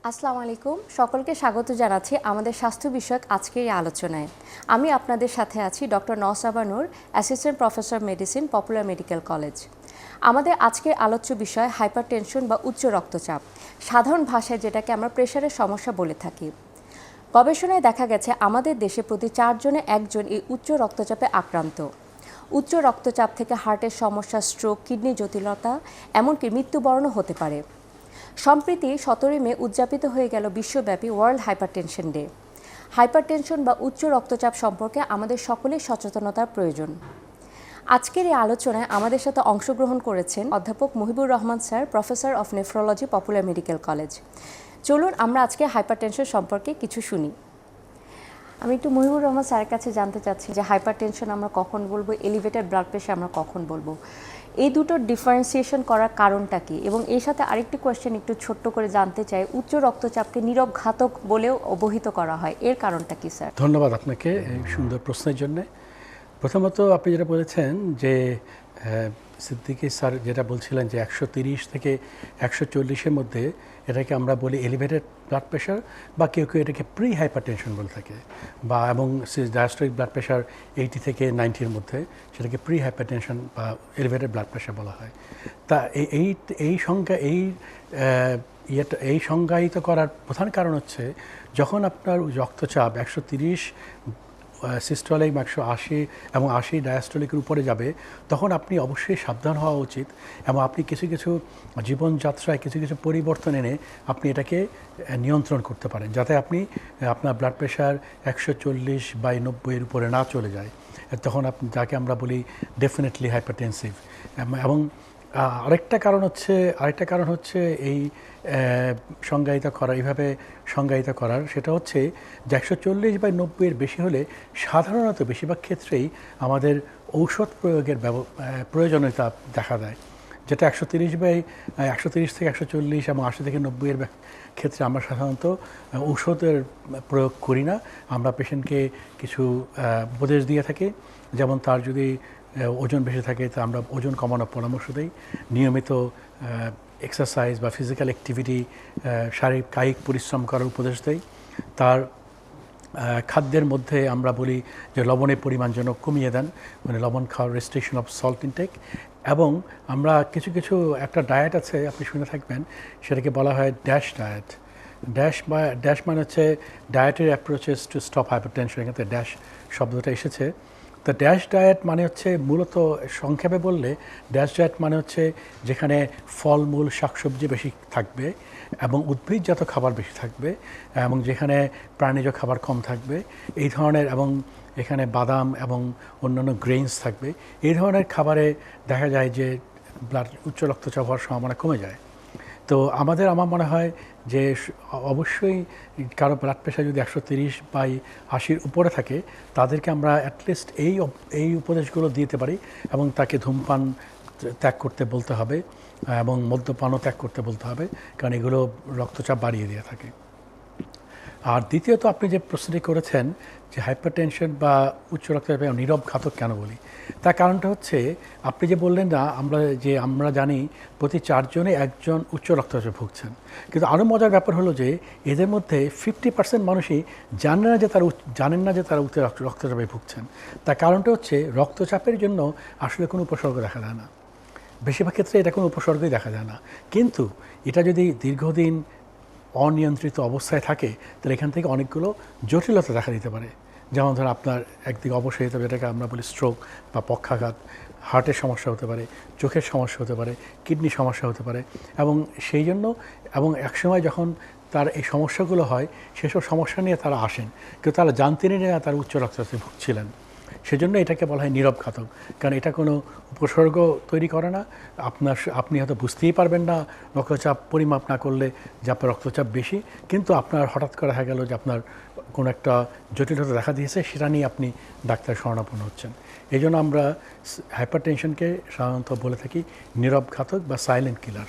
আসসালামু আলাইকুম, সকলকে স্বাগত জানাচ্ছি আমাদের স্বাস্থ্য বিষয়ক আজকের এই আলোচনায়। আমি আপনাদের সাথে আছি doctor Nausaba Noor, assistant professor medicine, popular medical college. আমাদের আজকের আলোচ্য বিষয় হাইপারটেনশন বা উচ্চ রক্তচাপ, সাধারণ ভাষায় যেটাকে আমরা প্রেশারের সমস্যা বলে থাকি। গবেষণায় দেখা গেছে আমাদের দেশে প্রতি 4 জনে 1 জন এই উচ্চ রক্তচাপে আক্রান্ত। উচ্চ রক্তচাপ থেকে হার্টের সমস্যা, স্ট্রোক, কিডনি জটিলতা, এমনকি মৃত্যুবরণও হতে পারে। সম্প্রতি 17 মে উদযাপিত হয়ে গেল বিশ্বব্যাপী ওয়ার্ল্ড হাইপারটেনশন ডে। হাইপারটেনশন বা উচ্চ রক্তচাপ সম্পর্কে আমাদের সকলের সচেতনতার প্রয়োজন। আজকের এই আলোচনায় আমাদের সাথে অংশগ্রহণ করেছেন অধ্যাপক Muhibur Rahman sir, professor of nephrology, popular medical college. চলুন আমরা আজকে হাইপারটেনশন সম্পর্কে কিছু শুনি। আমি একটু মুহিবুর রহমান স্যারের কাছে জানতে চাচ্ছি যে হাইপারটেনশন আমরা কখন বলবো, এলিভেটেড ব্লাড প্রেশার আমরা কখন বলবো, এই দুটোর ডিফারেন্সিয়েশন করার কারণটা কি? এবং এর সাথে আরেকটি কোয়েশ্চেন একটু ছোট্ট করে জানতে চাই, উচ্চ রক্তচাপকে নীরব ঘাতক বলেও অবহিত করা হয়, এর কারণটা কি স্যার? ধন্যবাদ আপনাকে এই সুন্দর প্রশ্নের জন্য। প্রথমত আপনি যেটা বলেছেন যে সিদ্দিকী স্যার যেটা বলছিলেন যে 130 থেকে 140-এর মধ্যে এটাকে আমরা বলি এলিভেটেড ব্লাড প্রেশার, বা কেউ কেউ এটাকে প্রি হাইপারটেনশন বলে থাকে, বা এবং ডায়াস্টোলিক ব্লাড প্রেশার 80 থেকে 90-এর মধ্যে সেটাকে প্রি হাইপারটেনশন বা এলিভেটেড ব্লাড প্রেশার বলা হয়। তা এই সংখ্যা এই সংজ্ঞায়িত করার প্রধান কারণ হচ্ছে যখন আপনার রক্তচাপ 130 সিস্টোলিক 180 এবং 80 ডায়াস্টোলিকের উপরে যাবে, তখন আপনি অবশ্যই সাবধান হওয়া উচিত এবং আপনি কিছু কিছু জীবনযাত্রায় কিছু কিছু পরিবর্তন এনে আপনি এটাকে নিয়ন্ত্রণ করতে পারেন, যাতে আপনি আপনার ব্লাড প্রেশার 140/90-এর উপরে না চলে যায়। তখন যাকে আমরা বলি ডেফিনেটলি হাইপারটেনসিভ। এবং আরেকটা কারণ হচ্ছে এই এইভাবে সংজ্ঞায়িত করার, সেটা হচ্ছে যে 140/90-এর বেশি হলে সাধারণত বেশিরভাগ ক্ষেত্রেই আমাদের ঔষধ প্রয়োগের প্রয়োজনীয়তা দেখা দেয়, যেটা 130 থেকে 140 এবং 80 থেকে 90-এর ক্ষেত্রে আমরা সাধারণত ঔষধের প্রয়োগ করি না। আমরা পেশেন্টকে কিছু উপদেশ দিয়ে থাকি, যেমন তার যদি ওজন বেশি থাকে তা আমরা ওজন কমানোর পরামর্শ দিই, নিয়মিত এক্সারসাইজ বা ফিজিক্যাল অ্যাক্টিভিটি, শারীরিক কায়িক পরিশ্রম করার উপদেশ দেই। তার খাদ্যের মধ্যে আমরা বলি যে লবণের পরিমাণ যেন কমিয়ে দেন, মানে লবণ খাওয়ার, রেস্ট্রিকশন অফ সল্ট ইনটেক। এবং আমরা কিছু একটা ডায়েট আছে, আপনি শুনে থাকবেন, সেটাকে বলা হয় ড্যাশ ডায়েট। ড্যাশ মানে হচ্ছে ডায়েটের অ্যাপ্রোচেস টু স্টপ হাইপারটেনশন, এখান থেকে ড্যাশ শব্দটা এসেছে। তো ড্যাশ ডায়েট মানে হচ্ছে, মূলত সংক্ষেপে বললে ড্যাশ ডায়েট মানে হচ্ছে যেখানে ফলমূল, শাকসবজি বেশি থাকবে এবং উদ্ভিদজাত খাবার বেশি থাকবে, এবং যেখানে প্রাণীজ খাবার কম থাকবে এই ধরনের, এবং এখানে বাদাম এবং অন্যান্য গ্রেইনস থাকবে। এই ধরনের খাবারে দেখা যায় যে উচ্চ রক্তচাপ হওয়ার সম্ভাবনা কমে যায়। তো আমার মনে হয় যে অবশ্যই কারো ব্লাড প্রেশার যদি 130/80-র উপরে থাকে, তাদেরকে আমরা অ্যাটলিস্ট এই উপদেশগুলো দিতে পারি, এবং তাকে ধূমপান ত্যাগ করতে বলতে হবে এবং মদ্যপানও ত্যাগ করতে বলতে হবে, কারণ এগুলো রক্তচাপ বাড়িয়ে দিয়ে থাকে। আর দ্বিতীয়ত, আপনি যে প্রশ্নটি করেছেন যে হাইপারটেনশন বা উচ্চ রক্তচাপ নীরব ঘাতক কেন বলি, তার কারণটা হচ্ছে আপনি যে বললেন না, আমরা জানি প্রতি 4 জনে 1 জন উচ্চ রক্তচাপে ভুগছেন, কিন্তু আরও মজার ব্যাপার হলো যে এদের মধ্যে 50% মানুষই জানেন না যে তারা উচ্চ রক্তচাপে ভুগছেন। তার কারণটা হচ্ছে রক্তচাপের জন্য আসলে কোনো উপসর্গ দেখা যায় না, বেশিরভাগ ক্ষেত্রে এটা কোনো উপসর্গই দেখা যায় না। কিন্তু এটা যদি দীর্ঘদিন অনিয়ন্ত্রিত অবস্থায় থাকে, তাহলে এখান থেকে অনেকগুলো জটিলতা দেখা দিতে পারে। যেমন ধরুন, আপনার একদিকে অবশ্যই হতে হবে, এটাকে আমরা বলি স্ট্রোক বা পক্ষাঘাত, হার্টের সমস্যা হতে পারে, চোখের সমস্যা হতে পারে, কিডনি সমস্যা হতে পারে। এবং সেই জন্য একসময় যখন তার এই সমস্যাগুলো হয়, সেসব সমস্যা নিয়ে তারা আসেন, কিন্তু তারা জানতেনই না তারা উচ্চ রক্তচাপে ভুগছিলেন। সেজন্য এটাকে বলা হয় নীরব ঘাতক, কারণ এটা কোনো উপসর্গ তৈরি করে না। আপনি হয়তো বুঝতেই পারবেন না রক্তচাপ পরিমাপ না করলে যে আপনার রক্তচাপ বেশি, কিন্তু আপনার হঠাৎ করে দেখা গেল যে আপনার কোনো একটা জটিলতা দেখা দিয়েছে, সেটা নিয়ে আপনি ডাক্তার শরণাপন্ন হচ্ছেন। এই জন্য আমরা হাইপারটেনশনকে সাধারণত বলে থাকি নীরব ঘাতক বা সাইলেন্ট কিলার।